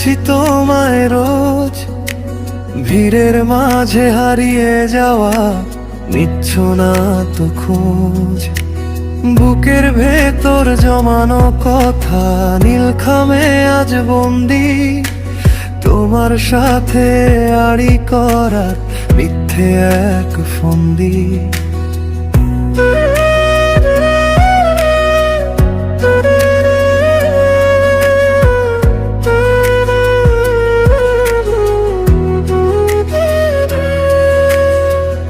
খুঁজছি তোমায় রোজ, ভিড়ের মাঝে হারিয়ে যাওয়া, নিচ্ছ না তো খোঁজ। বুকের ভেতর জমানো কথা নীলখামে আজ বন্দি, তোমার সাথে আড়ি করার মিথ্যে এক ফন্দি।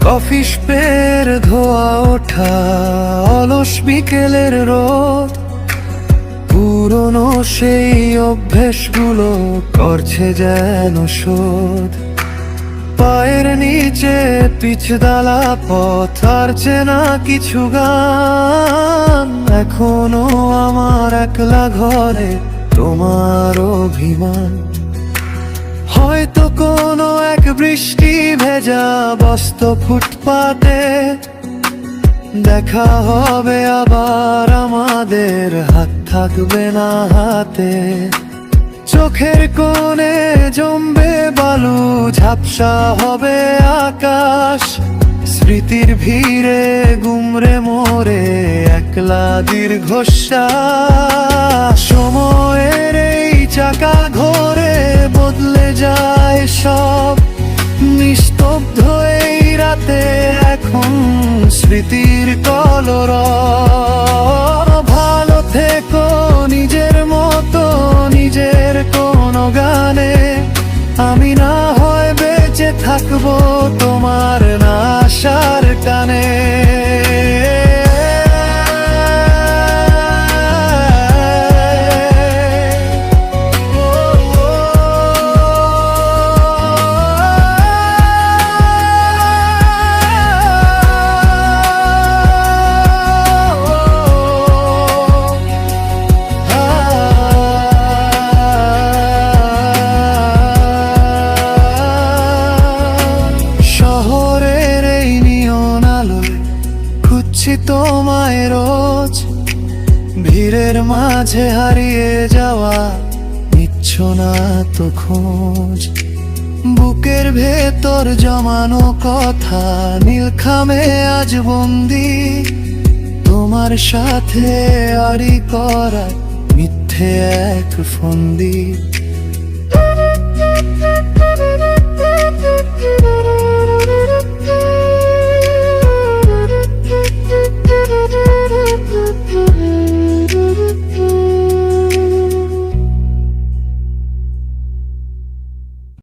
কফি স্পের ধোয়া ওঠা অলস বিকেলের রোদ, পুরনো সেই অভ্যেসগুলো করছে যেন শোধ। পায়ের নিচে পিচদালা পথ আর চেনা কিছু গান, এখনো আমার একলা ঘরে তোমার অভিমান। হয়তো কোনো এক বৃষ্টি ভেজা বস্ত ফুটপাতে দেখা হবে আবার আমাদের, হাত থাকবে না হাতে। চোখের কোণে জমবে বালু, ঝাপসা হবে আকাশ, স্মৃতির ভিড়ে গুমরে মোরে একলা দীর্ঘশ্বাস। সময়ের এই চাকা ঘোরে বদলে যায় সব, নিস্তব্ধ এই রাতে এখন স্মৃতির কলরব। ভালো থেকো নিজের মতো নিজের কোনো গানে, আমি না হয় বেঁচে থাকবো তোমার না আসার টানে। খুঁজছি তোমায় রোজ, ভিড়ের মাঝে হারিয়ে যাওয়া, নিচ্ছ না তো খোঁজ। বুকের ভেতর জমানো কথা নীলখামে আজ বন্দি, তোমার সাথে আড়ি করা মিথ্যে এক ফন্দি।